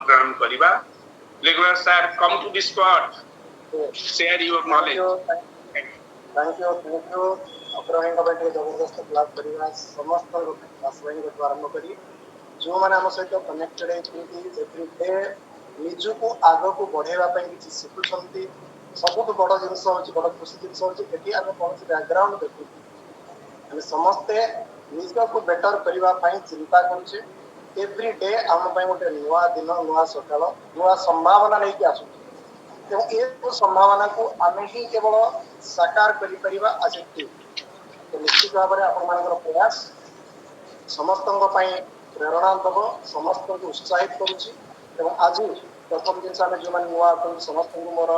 ग्रहण करिबा regular sir come to the spot share your knowledge thank you अग्रही जबरदस्त क्लास करवा समस्त आश्रय आरंभ करी जो मैंने आम सहित कनेक्टेड एवरी डे निज को आग को बढ़ेवा किसी शिखुंट सबुठ बड़ जिन बड़ खुशी जिन ये आम कौन बैकग्राउंड देखु आम समस्ते निज को बेटर करने चिंता करुचे एवरी डे आम गोटे नुआ दिन नुआ सकाल नुआ संभावना नहीं आसुचे ए संभावना को आम ही केवल साकार कर आज टीम तो निश्चित भाव में आप प्रयास समस्त प्रेरणा दब समस्त को उत्साहित करुच्ची आज प्रथम जिन जो मैंने नुआ समस्त मोर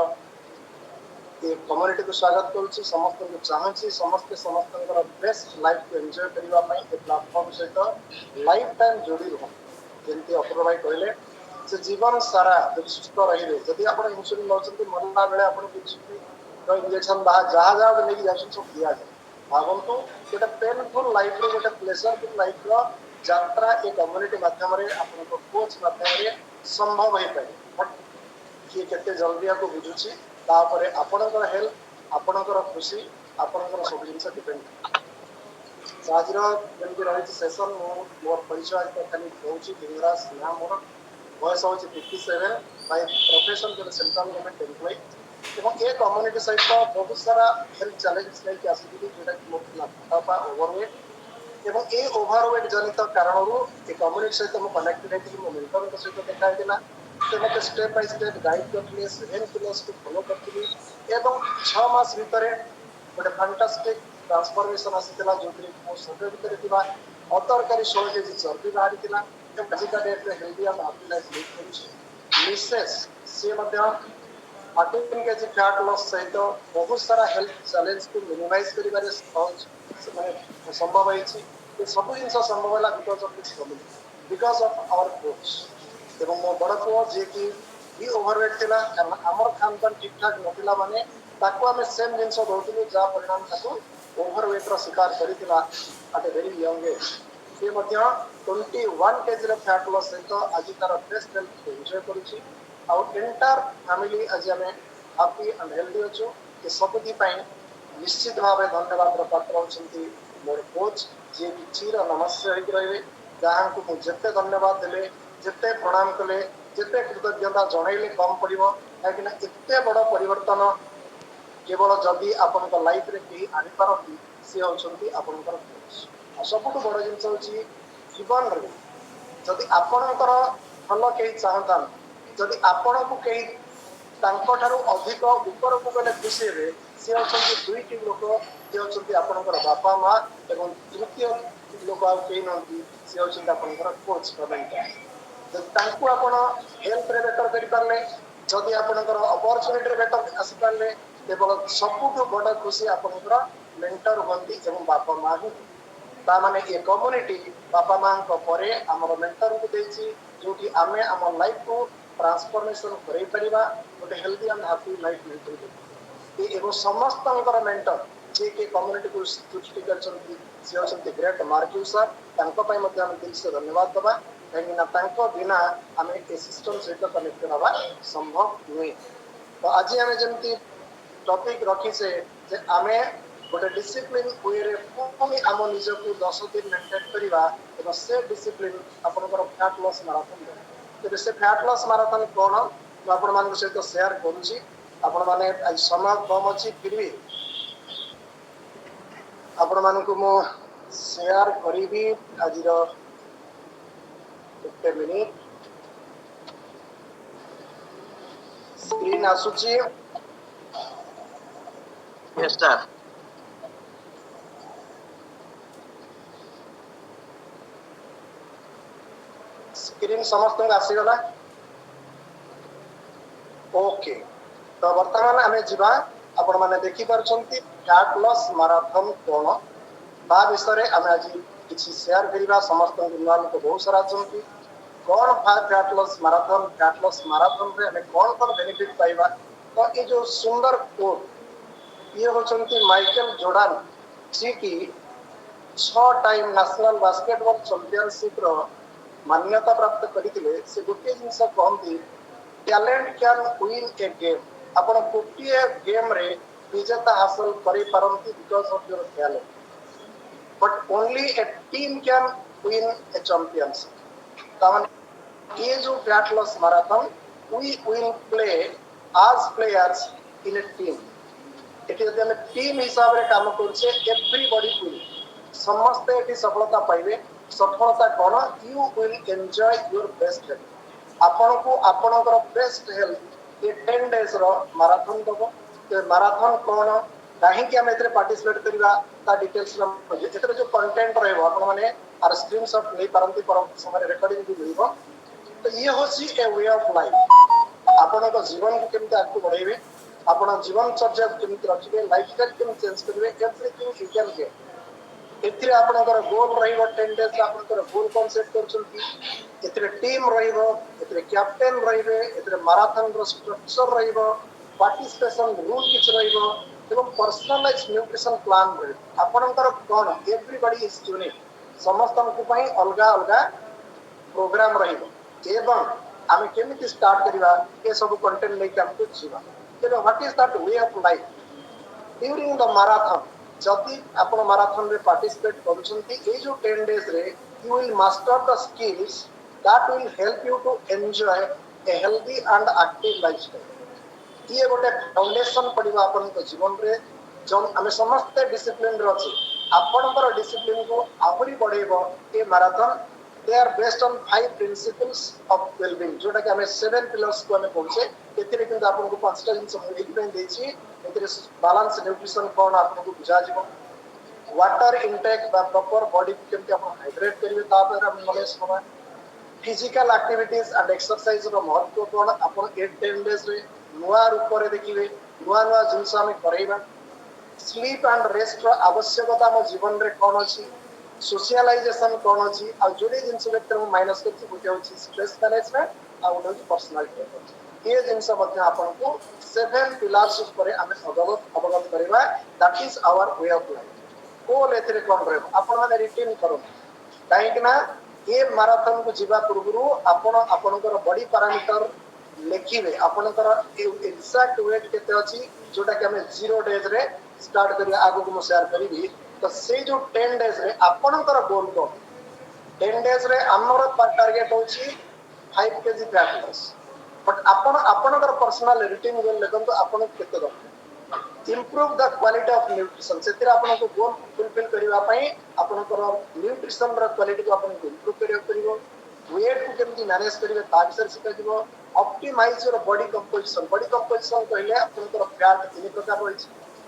कम्युनिटी को स्वागत करुच्ची समस्त को चाहूँगी समस्ते समस्त बेस्ट लाइफ को एंजॉय करने प्लाटफर्म सहित लाइफ टाइम जोड़ी रुहत जमी अपूर्व भाई कहले से जीवन सारा जब सुस्थ रही जदि आप इन्सुलिन नौकरी मरला बेले आप इंजेक्शन जहाँ जहाँ लेकिन जाए सब दि जाए भावतु गोटे पेनफुल लाइफ गोटे प्लेजरफुल लाइफ यात्रा ए कम्युनिटी माध्यम आप कोच माध्यम संभव हो पाए बट किए केते जल्दी आपको बुझुची तापर आपणकर हेल्थ आपणकर खुशी आपणकर सब जिन डिपेंड आज जमी रही सेसन मोर परिचय खाली कौच लिंगराज ना मोर बयस हूँ 57 बाय प्रोफेशन जो सेंट्रल गवर्नमेंट एम्प्लॉय एवं ए कम्युनिटी सहित बहुत सारा हेल्थ चैलेंजेस लेके आसी जोटा कि मोटापा ओवरवेट एवं ए ओवरवेट जनित कारण ए कम्युनिटी सहित मुझे कनेक्टेड होती मो मेंटर सहित देखा से मत स्टेप बाय स्टेप गाइड करते 7 पिलर्स को फॉलो करी 6 मास भितर गोटे फैंटास्टिक ट्रांसफॉर्मेशन आसाला जो मो शरीर भितर अतरकारी 16 केजी चर्बी बाहरी आजिका डेट्रे healthy and happy life live करुचे Mrs C 13 KG fat loss सहित बहुत सारा हेल्थ चैलेंज को मिनिमाइज कर संभव है सब जिन संभव है because of this community because of our coach एवं मो बड़ पुओ जी की भी ओवरवेट थिला कारण आमर खान पान ठीक ठाक नथिला माने ताको आमे सेम जिंस दउथिलु जा परिणाम ताको ओवरवेट रो शिकार करितिला at a very young age से मध्य 21 केजी रो फैट लॉस सहित आज तार बेस्ट हेल्थ एंजॉय करूची आउ एंटायर फैमिली आज आमे हैप्पी एंड हेल्दी अछु ए सबुदी पई निश्चित भाव धन्यवाद पात्र होती मोर कोच जी चिर नमस्य होकर रही जहाँ को जिते धन्यवाद देले जिते प्रणाम कले जिते कृतज्ञता जनइले कम पड़ो कहीं एत बड़ परिवर्तन केवल जदि आपण लाइफ रे कहीं आनीपारती सी होती आपणकर कोच सबुठ बड़ जिन हूँ जीवन जदि आपणकर भल कहीं चाहता जदि आपण को कहीं अधिक ऊपर को गले खुशी हे सी होती दुईटी लोक जी होती आपणकर बापा माँ एवं तृतीय लोक आई नही सी होती आपणकर कोच जब आपण हेल्थ रे बेटर कर पारे जदि आपणकर अपॉर्चुनिटी बेटर आसी पारे केवल सबुठ बड़ खुशी आपणकर मेंटर हमें एवं बापा माँ ही ताने ये कम्युनिटी बापा माँ आमर मेंटर को देती जो कि आमे आम लाइफ को ट्रांसफॉर्मेशन कर गोटे healthy and happy life live एवं समस्त मेंटर जी कि कम्युनिटी को सृष्टि कर ग्रेट मार्क्यू सर दिल से धन्यवाद दबा कहीं बिना आम ए सिस्टम सहित कनेक्टेड हवा संभव नुहे तो आज आम जमी टॉपिक रखीचे आम गोटे डिसिप्लिन वे रे पुणी आम निज को 10 दिन मेंटेन करवा से डिसिप्लिन आपंकर फैट लॉस मैराथन तेज से फैट लॉस मैराथन कौन मुझे आपण मान सहित शेयर करुच्ची आपण मैंने आज समय कम अच्छी फिर भी आपण मान को शेयर करी आज एक मिनिट स्क्रीन आसुची यस सर स्क्रीन समस्त आसीगला ओके तो वर्तमान आम जा आपण मैंने देखी पार्टी फैट लॉस मैराथन कौन बा विषय आम आज किसी शेयर करवा समस्त नुआ लोक बहुत सारा अच्छा कौन फैट लॉस मैराथन रे आम कौन कौन बेनिफिट पाइबा तो ये जो सुंदर कोट ये होचंती माइकल जोर्डान जी की 6 टाइम नेशनल बास्केटबॉल चैंपियनशिप रो मान्यता प्राप्त करथिले से गोटे जिंस कहंती talent can win a game आपण गोटे गेम रे विजेता हासिल करि पारंती because of your talent but only a team can win a championship ताମାନେ ये जो fat loss marathon we will play as players in a team एटी जदि हम टीम हिसाब रे काम करछे एवरीबॉडी विल समस्त एटी सफलता पाइबे सफलता कोन you will enjoy your best health आपन को आपनकर बेस्ट हेल्थ ये 10 डेज रो मैराथन दबो ते मैराथन कोन काहे कि हम एतरे पार्टिसिपेट करिवा ता डिटेल्स रो एतरे जो कंटेंट रहबो आपन माने आर स्क्रीनशॉट नै परंती परंती समय रिकॉर्डिंग भी मिलबो तो ये होसी ए वे ऑफ लाइफ आपनकर जीवन को केमते आगु बढ़ाइबे आपण जीवन चर्चा केमती रखिबे लाइफस्टाइल केमती चेंज करिवे एवरीथिंग यू कैन गेट एथिरे आपनकर गोल रहिबो 10 डेज आपनकर गोल कोन सेट करछंती एथिरे टीम रहिबो एथिरे कैप्टन रहिबे एथिरे मैराथन रो स्ट्रक्चर रहिबो पार्टिसिपेशन रूल किछ रहिबो एवं पर्सनलाइज न्यूट्रिशन प्लान रहिबो आपनकर कोन एवरीबॉडी इज यूनिक समस्तन को पई अलगा अलगा प्रोग्राम रहिबो एवं आमे केमिति स्टार्ट करिवा ए सब कंटेंट लेके हमको जीवा what is that way of life during the marathon जदि आपण मैराथन रे पार्टिसिपेट करछंती ए जो 10 डेज रे you will master the skills that will help you to enjoy a healthy and active lifestyle ये गोटे फाउंडेशन पडिबा आपण को जीवन रे जन हमें समस्त डिसिप्लिन रे अछि आपनकर डिसिप्लिन को आहुरी बढ़ेबो ए marathon they are based on 5 principles of well-being जोटा कि हमें 7 pillars को हमें पहुंचे एथिरे किंतु आपन को पांचटा जिंस हम एक पे देछि एथिरे बैलेंस न्यूट्रिशन कोन आपन को बुझा जिवो वाटर इनटेक बा प्रॉपर बॉडी को केमते आपण हाइड्रेट करिवे ता पर हम नॉलेज होबा फिजिकल एक्टिविटीज एंड एक्सरसाइज रो महत्व कोन आपण 8-10 डेज रे नुआ रूप रे देखिबे नुआ नुआ जिंस हम करैबा स्लीप एंड रेस्ट रो आवश्यकता हम जीवन रे कोन अछि सोशलाइजेशन कोन अछि आ जोडी जिंस वेक्टर माइनस करछि बुझे अछि स्ट्रेस मैनेजमेंट आ उडो पर्सनालिटी ये जिंस मध्ये आपन को 7 पिलर्स ऊपर हम अवगत करबा that is our way of life को लेथरे कोन रहबो आपन माने रिटेन करो काहे कि ना ये मैराथन को जीवा पूर्व आपन आपनकर बॉडी पैरामीटर लेखिबे आपनकर एक्जेक्ट वेट केते अछि जोटा कि हम 0 डेज रे स्टार्ट करिया आगु को शेयर करिबी तो से जो 10 डेज रे आपनकर गोल को 10 डेज रे हमर टारगेट होची 5 केजी फैट लॉस बट आपनकर पर्सनल रूटीन गोल लेकन तो आपन केते दो improve the quality of nutrition सेतिर आपन को गोल फुलफिल करिवा पई आपनकर न्यूट्रिशन र क्वालिटी को आपन को इंप्रूव करियो करिवो वेट को केमती मैनेज करिवे ता विषय सिखा दिबो ऑप्टिमाइज योर बॉडी कंपोजिशन कहले आपनकर फैट तीन प्रकार होई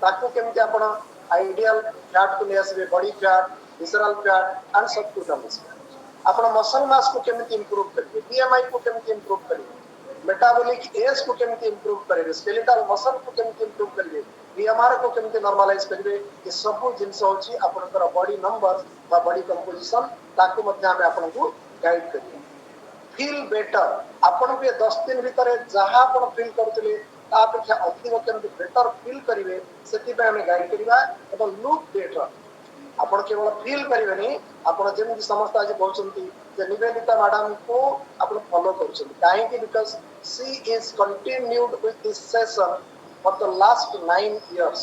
ताको केमती आपन आइडियल फैट को ले आसबे body fat visceral fat and subcutaneous fat आपण मसल मास को केमती इंप्रूव करिवे बीएमआई को केमती इंप्रूव करिवे मेटाबॉलिक एज को केमती इंप्रूव करिवे स्केलेटल मसल को केमती इंप्रूव करिवे बीएमआर को केमती नॉर्मलाइज करिवे ये सब जिंस होची आपनकर बॉडी नंबर बा बॉडी कंपोजिशन ताको मध्ये हम आपन को गाइड करिवे फील बेटर आपन के 10 दिन भीतर जहां आपण फील करथिले ता अपेक्षा अधिक केमती बेटर फील करिवे सेति पे हमें गाइड करिवा एवं लुक बेटर आपण केवल फील करिवेनी आपण जेमि समस्त आज बोलछंती जे निवेदिता मैडम को आपण फॉलो करछंती काहे कि because she is continued with this session for the last 9 years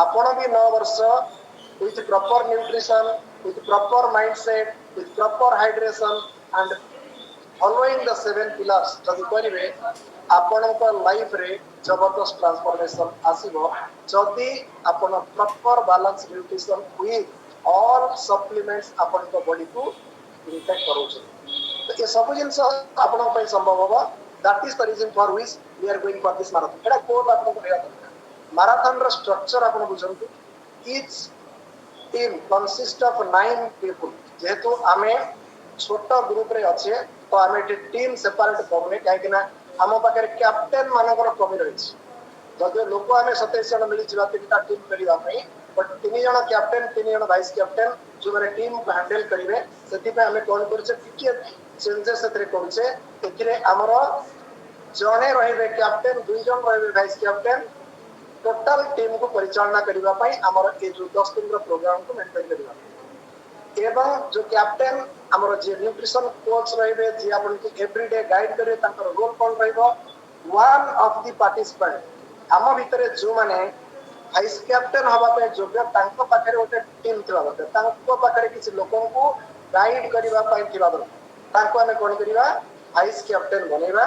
आपण भी 9 वर्ष with proper nutrition with proper mindset with proper hydration and following the 7 pillars जदि करिवे आपनक लाइफ रे जबरदस्त ट्रांसफॉर्मेशन आसीबो जदि आपण proper balance nutrition with all supplements आपनक बॉडी को इंटेक करू छ तो ये सब जिंस आपन पे संभव होबा that is the reason for which we are going for this marathon एटा कोड आपन को रेया मैराथन रो स्ट्रक्चर आपन बुझंतु each team consist of 9 people जेहेतु आमे छोटा ग्रुप रे अच्छे तो आमे टीम सेपरेट करने काहे ना हम पाखे कैप्टेन मानकर कमी रही जदि लोक आम 27 जन मिली जा 3टा टीम करिवा पई बट 3 जन कैप्टेन 3 जन वाइस कैप्टेन जो माने टीम को हैंडल करिवे सेति पे हमें कोन करछे टिके चेंजेस सेतरे करछे एथिरे हमरो जने रहिबे कैप्टेन 2 जन रहिबे वाइस कैप्टेन टोटल टीम को परिचालना करिवा पई हमरो ए जो 10 दिन रो प्रोग्राम को मेंटेन करिवा एवं जो कैप्टेन हमर जे न्यूट्रिशन कोच रहिबे जे आपन को एवरीडे गाइड करे तांकर रोल कोन रहइबो वन ऑफ द पार्टिसिपेंट हम भितरे जो माने वाइस कैप्टेन हवा पे योग्य तांको पाखरे ओटे टीम थिबा दरकार तांको पाखरे किछ लोकन को गाइड करिबा पई थिबा दरकार तांको हमें कोन करिबा वाइस कैप्टेन बनेबा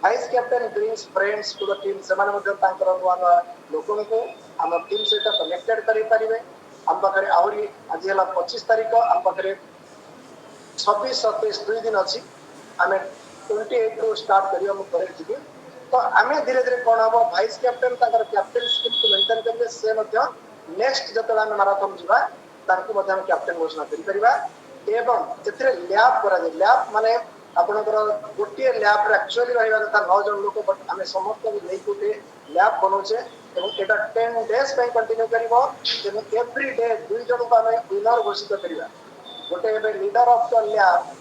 vice captain brings friends to the team समान मध्ये तांकर नुआ लोकन को हम टीम सहित कनेक्टेड करि परिबे हम पाखरे आहुरी आज हला 25 तारिख हम पाखरे 26 27 दुई दिन अछि हमें 28 रो स्टार्ट करियो हम करे छी तो आमे धीरे धीरे कोन हबो वाइस कैप्टेन ताकर कैप्टेन स्किल को मेंटेन करबे से मध्ये नेक्स्ट जतला हम मैराथन जीवा तांको मध्ये हम कैप्टेन घोषणा करि परिबा एवं जेतरे लैब करा जे लैब माने आपनकर गोटे लैब रे एक्चुअली रहिबा था 9 जन लोक बट हमें समस्त को नै कोटे लैब बनोचे एवं एटा 10 डेज पे कंटिन्यू करिवो एवं एवरी डे दुई जन को हमें विनर घोषित करिबा गोटे एबे लीडर ऑफ द लैब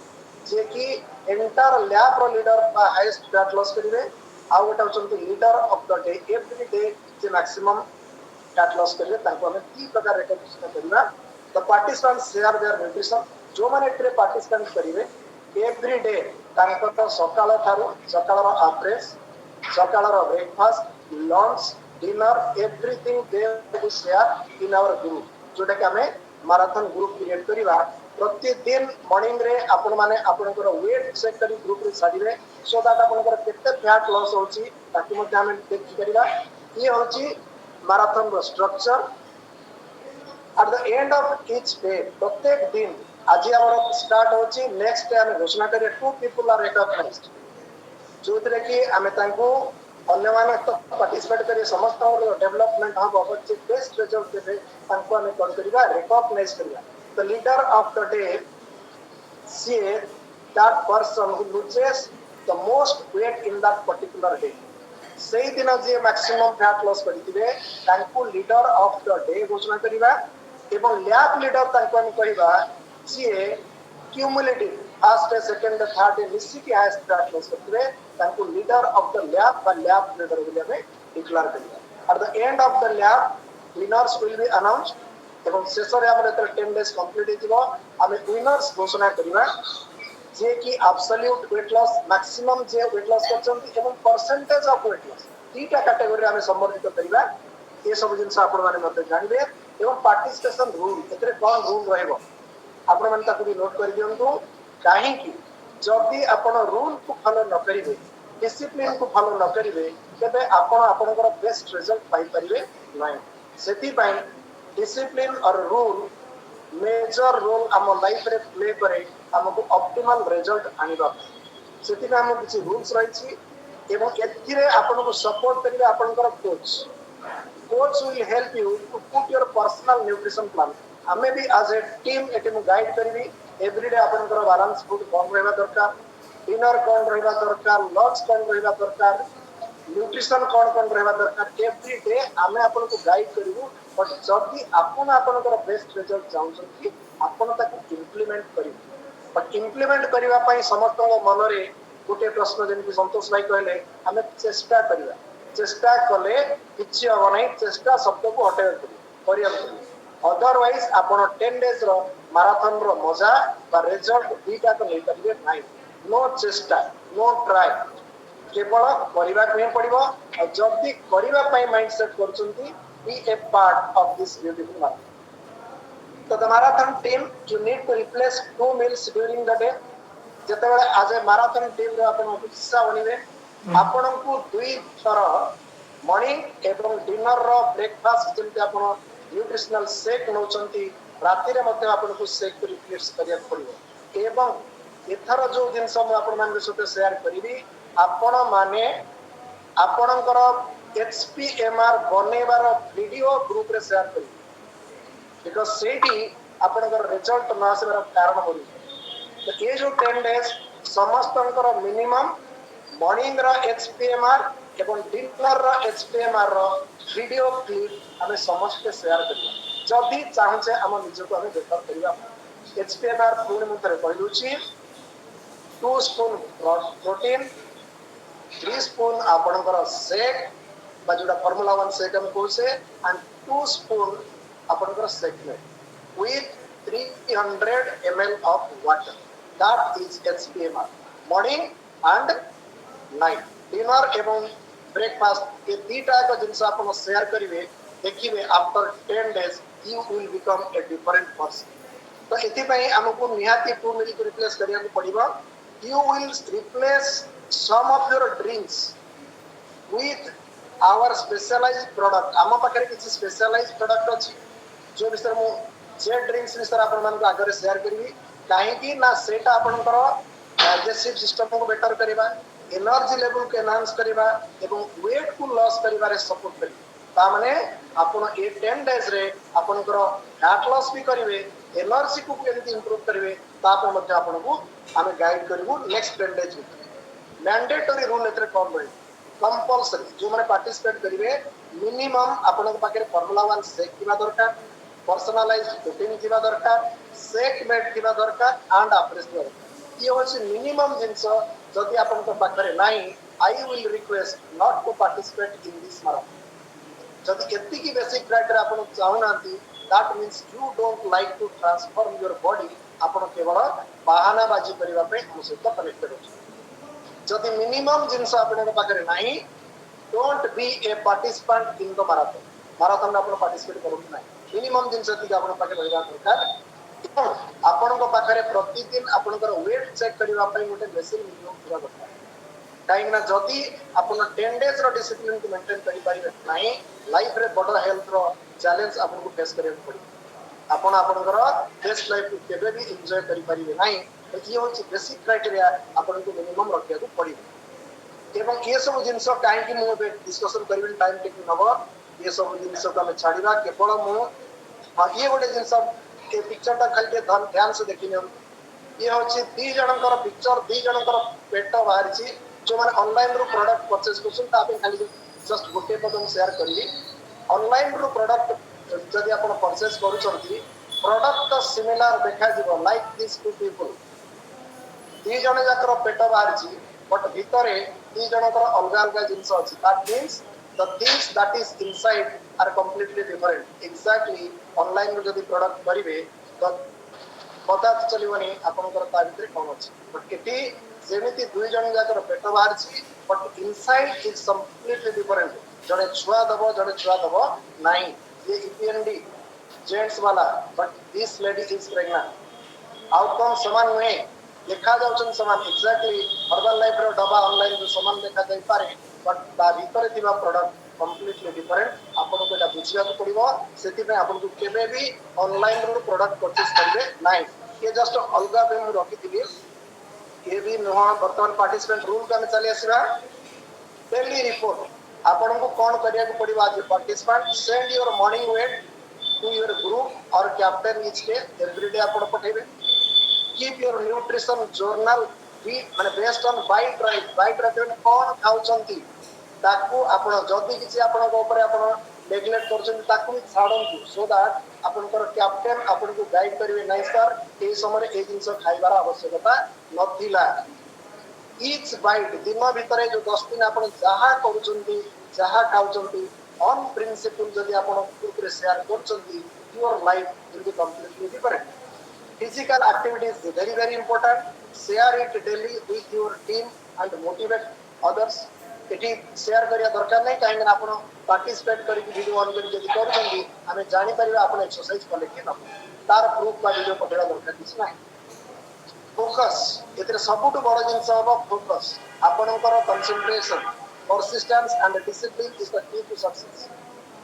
जे कि एंटायर लैब रो लीडर बा हाईएस्ट फैट लॉस करिवे आ गोटे होचंती leader of the day every day जे मैक्सिमम फैट लॉस करिवे तांको हमें की प्रकार रिकॉग्निशन करिवा the participants share their nutrition जो माने एतरे पार्टिसिपेंट करिवे एवरी डे तांको तो सकाळ थारु सकाळ रो अप्रेस सकाळ रो breakfast lunch dinner everything they will share in our group जोटा कि हमें मैराथन ग्रुप क्रिएट करिवा प्रतिदिन मॉर्निंग रे आपण माने आपनकर वेट चेक करी ग्रुप रे छाडिबे सो दैट आपनकर केते फैट लॉस होची ताकि मध्ये हम देखि करिवा ये होची मैराथन रो structure at the end of each day प्रत्येक दिन आज हमर स्टार्ट होची नेक्स्ट डे हम घोषणा करिए 2 पीपल आर रिकॉग्नाइज्ड जोतरे कि हमें तांको अन्य माने तो पार्टिसिपेट करिए समस्त डेवलपमेंट हम बच्चे बेस्ट रिजल्ट देबे तांको हमें कोन करिवा recognise करिवा the leader of the day see that person who loses the most weight in that particular day सेही दिन जे मैक्सिमम फैट लॉस करितिबे तांको लीडर ऑफ द डे घोषणा करिवा एवं लैब लीडर तांको हम कहिबा जे क्यूमुलेटिव फर्स्ट सेकंड थर्ड मिसी की हाईएस्ट फैट लॉस करतिबे तांको लीडर ऑफ द लैब बा लैब लीडर बोली हमें डिक्लेयर करिवा at the end of the lab winners will be announced एवं शेष रे हमर 10 डेज कंप्लीट हिजबो हम विनर्स घोषणा करिवा जे कि एब्सोल्यूट वेट लॉस मैक्सिमम जे वेट लॉस करछंती एवं परसेंटेज ऑफ वेट लॉस तीटा कैटेगरी हमें संबोधित करिवा ये सब जिंस आपण माने मते जानिबे एवं पार्टिसिपेशन रूल एतरे कोन रूल रहबो आपण माने ताकू भी नोट कर दियंतु काहे कि जदी आपण रूल को फॉलो न करिवे डिसिप्लिन को फॉलो न करिवे तबे आपण आपनकर बेस्ट रिजल्ट पाई परिवे नै सेति पई डिसिप्लिन और रूल मेजर रोल हम लाइफ रे प्ले करे हमको ऑप्टिमल रिजल्ट आनिबा सेति हम किछि रूल्स रहिछि एवं एथिरे आपन को सपोर्ट करिवे आपनकर coach will help you to put your personal nutrition plan हमें भी एज ए टीम एटिम गाइड करिवी एवरीडे आपनकर बैलेंस फूड कौन रहबा दरकार डिनर कौन रहबा दरकार लंच कौन रहबा दरकार न्यूट्रिशन कौन कौन रहबा दरकार एवरी डे हमें आपन को गाइड करिवु बट जदि आपन आपनकर बेस्ट रिजल्ट चाहउछंती आपन ताकू इंप्लीमेंट करिवु बट इंप्लीमेंट करिवा पई समस्त मन रे गोटे प्रश्न जेमि संतोष भाई कहले हमें चेष्टा करिवा चेष्टा कले किछि हो नै चेष्टा शब्द को हटाइ करिया अदरवाइज आपन 10 डेज रो मैराथन रो मजा बा रिजल्ट दीटा तो नै करिवे नै नो चेष्टा नो ट्राई केवल करिवा को पड़िबो और जदि करिवा पई mindset करचंती be a part of this beautiful marathon तो the marathon team you need to replace 2 meals during the day जते बेले आज मैराथन टीम रे अपन उत्साह बनिबे आपन को दुई थर मॉर्निंग एवं डिनर रो ब्रेकफास्ट जेंते अपन न्यूट्रिशनल शेक नौचंती राति रे मध्ये आपन को शेक रिप्लेस करिया पड़िबो एवं एथर जो दिन सब आपन मान के साथ शेयर करिवि आपन माने आपनकर HPMR बनेबार वीडियो ग्रुप रे शेयर करी बिकॉज़ सेठी आपनकर रिजल्ट न आसेबार कारण होई तो ये जो 10 डेज समस्तनकर मिनिमम मॉर्निंग रा HPMR एवं डिनर रा HPMR रा वीडियो क्लिप हमें समस्त शेयर करिया जदी चाहछे हम निज को हमें बेटर करिया HPMR पूर्ण मंत्र कहलुची 2 स्पून प्रोटीन 3 स्पून आपनकर शेक बाजुड़ा Formula 1 शेक हम कोसे एंड 2 स्पून आपनकर शेक में with 300 ml of water. That is HPMR. Morning and night. Dinner एवं ब्रेकफास्ट ये दीटा का जिनसे आप शेयर करिवे देखिए after 10 days you will become a different person. तो एथिपाई हमको निहाती 2 मिल को रिप्लेस करिया को पड़िबा. You will replace some of your drinks with our specialized product. आम पाखरे किसी specialized product अछि जो विषय मु जे ड्रिंक्स विषय आपण मान को आगे शेयर करिवि काहे कि ना सेटा आपनकर डाइजेस्टिव सिस्टम को बेटर करिबा, एनर्जी लेवल को एनहांस करिबा एवं वेट को लॉस करिबारे सपोर्ट करिबा. ता माने आपण ए 10 डेज रे आपनकर फैट लॉस भी करिवे, एनर्जी को केमति इंप्रूव करिवे ता पर मध्ये आपण को हमें गाइड करिवो नेक्स्ट 10 डेज में. मैंडेटरी रूल एतरे कोन बय कंपल्सरी जो माने पार्टिसिपेट करिवे मिनिमम आपण के पाखे फार्मूला 1 शेक किबा दरकार, पर्सनलाइज्ड प्रोटीन किबा दरकार, शेक मेड किबा दरकार एंड अप्रेस दरकार. ये होछि मिनिमम जिंस जदि आपण के पाखे नाही I will request not to participate in this marathon. जदि एति की बेसिक क्राइटेरिया आपण चाहनांती that means you don't like to transform your body. आपण केवल बहाना बाजी करिवा पे हम सहित कनेक्टेड होछि. जदि मिनिमम जिंस आपण के पाखे नाही don't be A participant in the marathon. Marathon में आपण पार्टिसिपेट करबो नाही. मिनिमम जिंस एति आपण पाखे रहबा दरकार. आपण को पाखे प्रतिदिन आपनकर वेट चेक करिवा पे गोटे मशीन मिनिमम थिबा दरकार. काहे ना जदि आपण 10 डेज रो डिसिप्लिन को मेंटेन करि पारिबे नाही लाइफ रे बड़ हेल्थ रो चैलेंज आपण को फेस करिया पड़ी. आपण आपनकर बेस्ट लाइफ को केबे भी एन्जॉय करि पारिबे नाही. तो ये होछि बेसिक क्राइटेरिया आपण को मिनिमम रखिया को पड़ी. एवं ये सब जिंस काहे कि मु डिस्कशन करिबे टाइम टेकिंग नबो ये सब जिंस को हम छाड़ीबा केवल मु ये गोटे जिंस ए पिक्चर ता खाली ध्यान से देखिने. ये होछि 2 जनकर पिक्चर 2 जनकर पेट बाहर छी जो माने ऑनलाइन रो प्रोडक्ट परचेज करछन ता पे खाली जस्ट गोटे पदम शेयर करिवि. ऑनलाइन रो प्रोडक्ट जदि आपण परचेज करूछंती प्रोडक्ट तो सिमिलर देखा जिवो लाइक दिस टू पीपल. 2 जण जाकर पेट बाहर छी बट भितरे 2 जनकर अलग अलग जिंस अछि. That means the things that is inside are completely different. Exactly online रो जदि प्रोडक्ट करिवे तो पता चलिवनी आपनकर ता भितरे कोन अछि. बट एटी जेमिति 2 जण जाकर पेट बाहर छी but inside is completely different. जने छुआ दबो जने छुआ दबो नाही. ये ईपीएनडी जेंट्स वाला but this lady is pregnant. Outcome समान हुए देखा जाउछन समान. एक्जेक्टली हर्बल लाइफ रो डबा ऑनलाइन जो समान देखा जाई पारे बट ता भीतर थिबा प्रोडक्ट कंप्लीटली डिफरेंट. आपन को एटा बुझिया को पड़िबो. सेति पे आपन को केबे भी ऑनलाइन रो प्रोडक्ट परचेज करबे नाही. ये जस्ट अलगा पे मु रखि दिबी. ये भी नोहा वर्तमान पार्टिसिपेंट रूल का में चली आसीबा. डेली रिपोर्ट आपन को कोन करिया को पड़िबो. आज participant send your morning weight to your group और captain each day every day आपन पठेबे. कीप योर न्यूट्रिशन जर्नल बी माने बेस्ड ऑन बाइट राइट कोन खाउचंती ताकू आपण जदी किछि आपण को ऊपर आपण नेग्लेक्ट करछन ताकू भी छाडंतु सो दैट आपनकर कैप्टन आपण को गाइड करिवे नाही सर ए समय ए जिंस खाइबार आवश्यकता नथिला. ईच बाइट दिन भीतर जो 10 दिन आपण जहा करूचंती जहा खाउचंती ऑन प्रिंसिपल जदी आपण ग्रुप रे शेयर करचंती your life will be completely different. Physical activity is very important. Share it daily with your team and motivate others. एठी शेयर करिया दरकार नै काहे ना आपण पार्टिसिपेट करी वीडियो ऑन करी जदी करछंती हमें जानि परिबा आपण एक्सरसाइज कले के न तार प्रूफ बा वीडियो पठेला दरकार किछ नै. फोकस एतरे सबटु बड़ जिंस हबो फोकस. आपणकर concentration persistence and discipline is the key to success.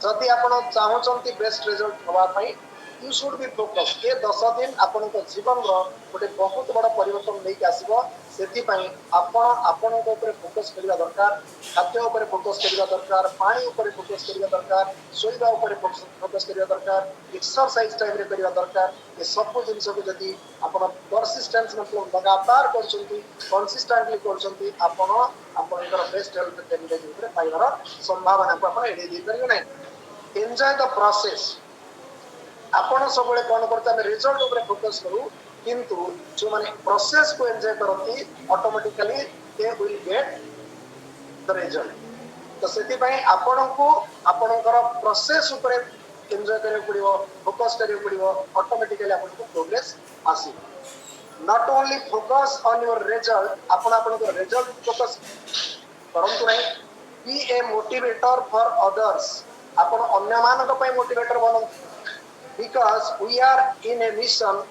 जदी आपण चाहउचंती बेस्ट रिजल्ट होबा पई यू शुड बी फोकस. ये 10 दिन आपन को जीवन रो गोटे बहुत बड़ा परिवर्तन लेके आसीबो. सेति पई आपन को ऊपर फोकस करिया दरकार. खाद्य ऊपर फोकस करिया दरकार. पानी ऊपर फोकस करिया दरकार. सोइबा ऊपर फोकस करिया दरकार. एक्सरसाइज टाइम रे करिया दरकार. ये सब जिंस को जदी आपन परसिस्टेंस मतलब लगातार करछंती कंसिस्टेंटली करछंती आपनकर बेस्ट हेल्थ कैंडिडेट ऊपर पाइबार संभावना को आपन एडी दै करियो नै. Enjoy the process. आपण सब बळे कोन करता हम रिजल्ट ऊपर फोकस करू किंतु जो माने प्रोसेस को एन्जॉय करती automatically they will get the result. तो सेति पई आपण को आपणकर प्रोसेस ऊपर एंजॉय करने पड़ो फोकस करने पड़ो ऑटोमेटिकली आपको प्रोग्रेस आसी not only focus on your result आपन रिजल्ट फोकस करंतु नहीं be a motivator for others आपण अन्य मानक पय मोटिवेटर बनंतु because we are in a mission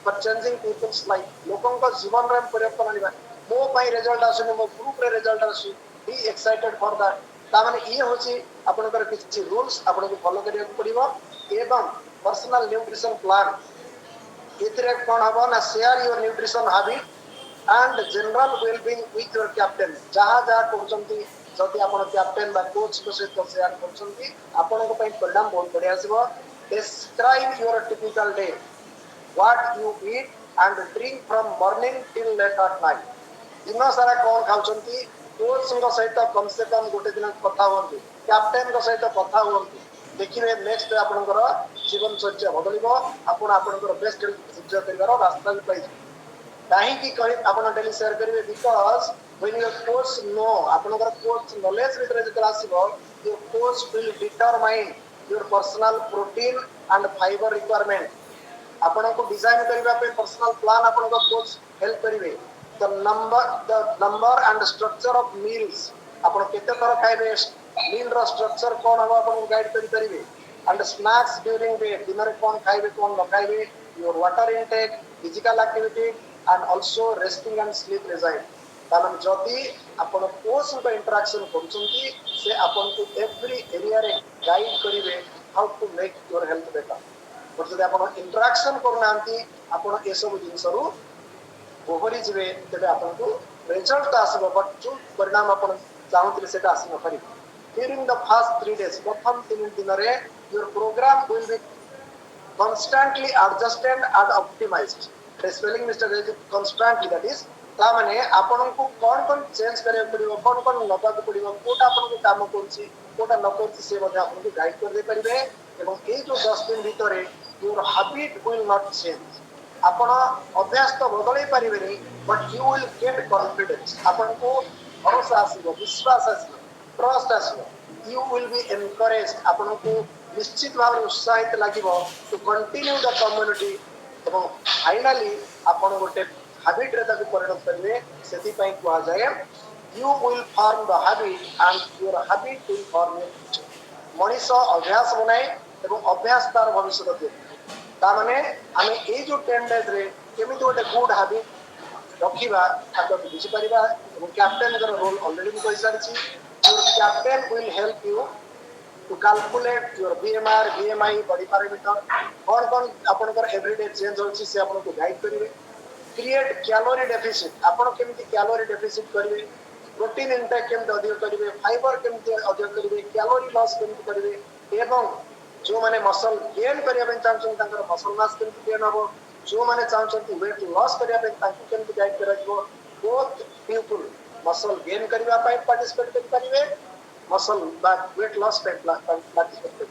for changing people's life लोकन को जीवन रे परिवर्तन आनिबा मो पय रिजल्ट आसुनी मो ग्रुप रे रिजल्ट आसु बी एक्साइटेड फॉर दैट ता माने ये होची आपनकर किछि रूल्स आपनको फॉलो करिया पड़िबो एवं पर्सनल न्यूट्रिशन प्लान एथरे कोन हबो ना share your nutrition habit and general wellbeing with your captain जहां जहां कहउचंती जदि आपण कैप्टन बा कोच को सहित शेयर करचंती आपनको पय परिणाम बहुत बढ़िया आसीबो describe your typical day what you eat and drink from morning till late at night दिन सारा कौन खाउचंती कोच सहित कम से कम गोटे दिन कथा हुअंतु कैप्टन सहित कथा हुअंतु देखिए नेक्स्ट आपनकर जीवन चर्चा बदलिबो आपण आपनकर बेस्ट चर्चा करिवार रास्ता भी पाइबो काहे कि कहि आपण डेली शेयर करिवे because when your coach know आपनकर कोच नॉलेज भीतर जते आसीबो your coach will determine your personal protein and fibre requirement आपनको डिजाइन करिवा पे पर्सनल प्लान आपनको कोच हेल्प करिवे the number and structure of meals आपण केते थर खाइबे मील रो स्ट्रक्चर कोन हबो आपण गाइड करि परिबे and snacks during day dinner कोन खाइबे कोन न खाइबे your water intake physical activity and also resting and sleep रिजाइन तामन जदि आपण कोच को इंटरेक्शन करचंती से आपण को एवरी एरिया रे गाइड करिवे how to make your health better but जदि आपण इंटरेक्शन करनांती आपण ए सब जिंसरु ओहरी जिवे तबे आपण को रिजल्ट आसीबो बट जो परिणाम आपण चाहूतले सेटा आसी न परिबो ड्यूरिंग द फर्स्ट 3 days प्रथम 3 दिन रे your programme will be constantly adjusted and optimized the spelling mistake is constantly that is ता माने आपन को कोन चेंज करे पड़िबो कोन नबा को पड़िबो कोटा आपन को काम करछि कोटा न करछि से मध्ये आपन को गाइड कर दे परिबे एवं ए जो 10 दिन भितरे your habit will not change आपन अभ्यास तो बदलै परिबेनी but you will get confidence आपन को भरोसा आसीबो विश्वास आसीबो ट्रस्ट आसीबो यू विल बी एनकरेज्ड आपन को निश्चित भाव उत्साहित लागिबो टू कंटिन्यू द कम्युनिटी एवं फाइनली आपन गोटे हैबिट रे ताकू परिणत करबे सेति पई कुआ जाय you will form the habit and your habit will form your future Manish अभ्यास बनाए एवं अभ्यास तार भविष्य दे ता माने हमें ए जो 10 डेज रे केमिति गोटे गुड हैबिट रखिबा ताको बुझि परिबा एवं कैप्टन कर रोल ऑलरेडी मी कहि सारछि your captain will help you to calculate your BMR, BMI, body parameter, कौन आपनकर एवरीडे चेंज होछि से आपनको गाइड करिवे क्रिएट कैलोरी डेफिसिट आपण केमिति कैलोरी डेफिसिट करिवे प्रोटीन इनटेक केमिति अधिक करिवे फाइबर केमिति अधिक करिवे कैलोरी लॉस केमिति करिवे एवं जो माने मसल गेन करिया बेन चाहछन तांकर मसल मास केमिति गेन हबो जो माने चाहछन वेट लॉस करिया बेन तांकु केमिति गाइड कराजिवो बोथ पीपल मसल गेन करिवा पय पार्टिसिपेट करि परिवे मसल बा वेट लॉस पे पार्टिसिपेट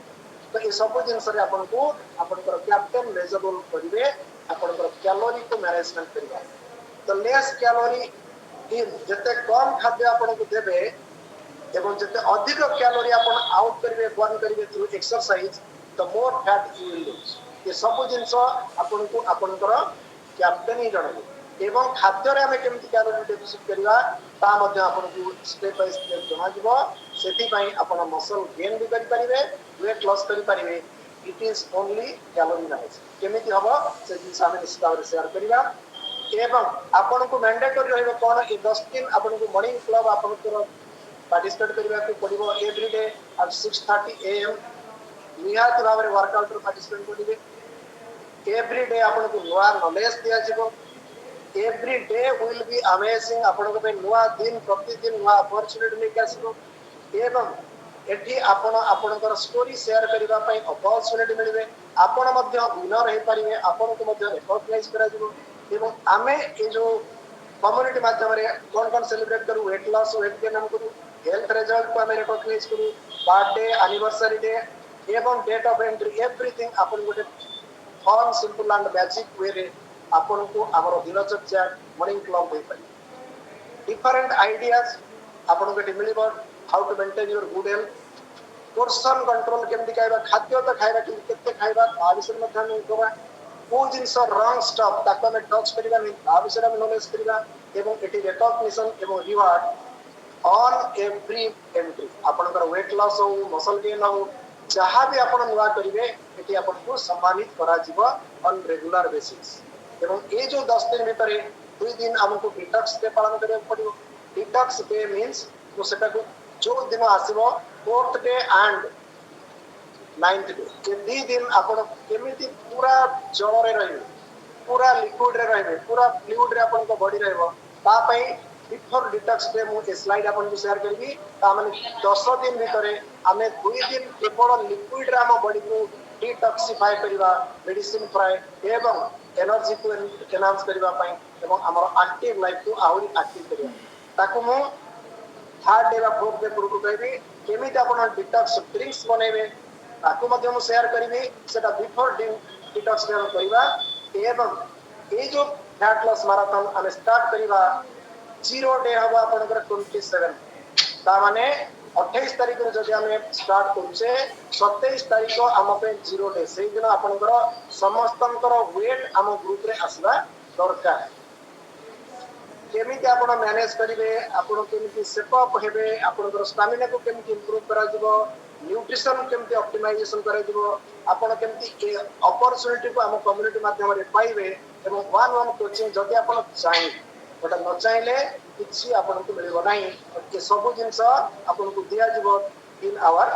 तो ये सब जिन रे आपन को आपन कर कैप्टन मेजरेबल करिवे आपन कर कैलोरी को मैनेजमेंट करिवे तो लेस कैलोरी इन जते कम खाद्य आपन को देबे एवं जते अधिक कैलोरी आपन आउट करिवे बर्न करिवे through exercise the more fat you will lose ये सब जिन आपन को आपन कर कैप्टन ही जणबो एवं खाद्य रे हमें केमिति कैलोरी डेफिसिट करिवा ता मध्ये आपन को स्टेप बाय स्टेप जणा दिबो सेति पई आपन मसल गेन भी करि परिबे वेट लॉस करि परिबे it is only calorie manage केमिति हबो से जिंस हमें निश्चित शेयर करिवा एवं आपन को मैंडेटरी रहबो कोन ए 10 दिन आपन को मॉर्निंग क्लब आपन को पार्टिसिपेट करिवा को पड़िबो एवरी डे एट 6:30 AM निहात भाव रे वर्कआउट रे पार्टिसिपेट करिवे एवरी डे आपन को नया नॉलेज दिया जिवो every day will be amazing आपन को नया दिन प्रतिदिन नया अपॉर्चुनिटी लेके आसीबो एवं एठी आपण आपनकर स्टोरी शेयर करिवा पई अपॉर्चुनिटी मिलबे आपण मध्ये विनर हे परिबे आपण को मध्ये रिकॉग्नाइज करा जिवो एवं आमे ए जो कम्युनिटी माध्यम रे कोन सेलिब्रेट करू वेट लॉस वेट गेन हम करू हेल्थ रिजल्ट को हमें रिकॉग्नाइज करू बर्थडे एनिवर्सरी डे एवं डेट ऑफ एंट्री एवरीथिंग आपण गोटे फन सिंपल एंड मैजिक वे रे आपण को हमर दिनचर्या मॉर्निंग क्लब होई पाई डिफरेंट आइडियाज आपण को मिलिबो how to maintain your good health portion control केमती खाइबा खाद्य तो खाइबा कि केते खाइबा आ विषय में ध्यान देबा को जिंस रॉन्ग स्टफ ताको हम टच करिबा नहीं आ विषय में नॉलेज करिबा एवं एटी रिकॉग्निशन एवं रिवार्ड ऑन एवरी एंट्री आपनकर वेट लॉस हो मसल गेन हो जहाँ भी आपण नुआ करिवे एटी आपण को सम्मानित करा जीव ऑन रेगुलर बेसिस एवं ये जो 10 दिन भीतर 2 दिन हमको डिटॉक्स डे पालन करिया पड़िबो डिटॉक्स डे मींस तो सेटा को जो दिन आसीबो 4th day and 9th day ये 2 दिन आपण केमिति पूरा जल रे रहिबे पूरा लिक्विड रे रहिबे पूरा फ्लूइड रे आपण को बॉडी रहबो ता पई बिफोर डिटॉक्स डे मु ए स्लाइड आपण को शेयर करबी ता माने 10 दिन भीतर हमें 2 दिन केवल लिक्विड रे हम बॉडी को डिटॉक्सिफाई करिबा मेडिसिन फ्राई एवं एनर्जी को एनहांस करिबा पई एवं हमर एक्टिव लाइफ को आउरी एक्टिव करिबा ताको मु थर्ड डे बा फोर्थ डे पूर्व कहबी केमिति आपण डिटॉक्स ड्रिंक्स बनेबे ताको मध्य मु शेयर करबी सेटा बिफोर डिटॉक्स डे करिबा एवं ये जो फैट लॉस मैराथन हम स्टार्ट करिबा 0 डे हवा आपनकर 27 ता माने 28 तारिख रे जदि हम स्टार्ट करूचे 27 तारिख हम पे 0 डे सेही दिन आपनकर समस्तनकर वेट हम ग्रुप रे आसबा दरकार केमिति आपण मैनेज करिवे आपण केमिति सेट अप हेबे आपनकर स्टैमिना को केमिति इंप्रूव करा जिवो न्यूट्रिशन केमिति ऑप्टिमाइजेशन करा जिवो आपण केमिति अपॉर्चुनिटी को हम कम्युनिटी माध्यम रे पाइबे एवं वन वन कोचिंग जदि आपण चाहि बट न चाहिले किछि आपण को मिलबो नाही ये सब जिंस आपण को दिया जिवो इन आवर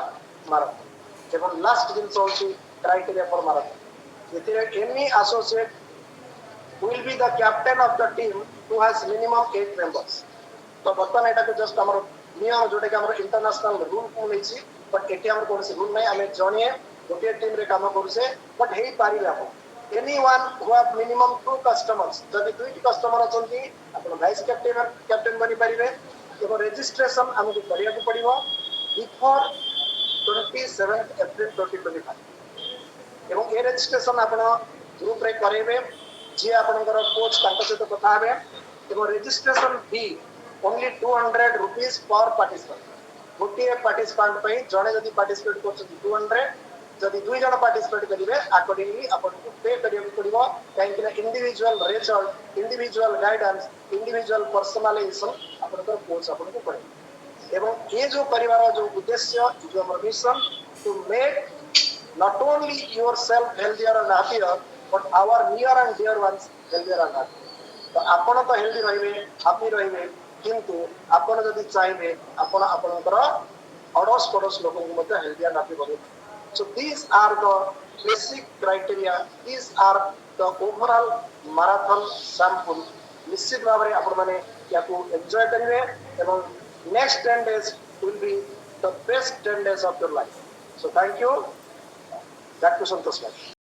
मैराथन एवं लास्ट जिंस होची क्राइटेरिया फॉर मैराथन एथिरे any associate will be the captain of the team who has minimum 8 members तो बर्तमान एटा को जस्ट हमर नियम जोटे के हमर इंटरनेशनल रूल को लेछि बट एटी हमर कोन से रूल नै हमें जणिए गोटे टीम रे काम करूसे बट हेई पारिबे आपण anyone who have minimum 2 customers जदि 2 कस्टमर अछंती आपण वाइस कैप्टन बनि पारिबे एवं रजिस्ट्रेशन हमको करिया को पड़िबो बिफोर 27 अप्रैल 2025 एवं ए रजिस्ट्रेशन आपण ग्रुप रे करेबे जे आपनकर कोच तांको सहित कथा हेबे एवं रजिस्ट्रेशन फी ओनली 200 रुपीस पर पार्टिसिपेंट गोटे पार्टिसिपेंट पे जने जदि पार्टिसिपेट करछथि 200 जदि दुई जन पार्टिसिपेट करिवे अकॉर्डिंगली आपनको पे करिया पड़िबो काहे कि individual result individual guidance individual personalisation आपनकर कोच आपनको पड़े एवं ये जो परिवार जो उद्देश्य जो हमर mission to make not only yourself healthier and happier but our near and dear ones healthier and happy तो आपण तो हेल्दी रहिबे हैप्पी रहिबे किंतु आपण जदि चाहिबे आपण आपनकर अडोस पडोस लोकन को मते हेल्दी एंड हैप्पी बने so these are the basic criteria these are the overall marathon sample निश्चित भाव रे आपण माने याको एन्जॉय करिवे एवं next 10 days will be the best 10 days of your life so thank you back to Santosh bhai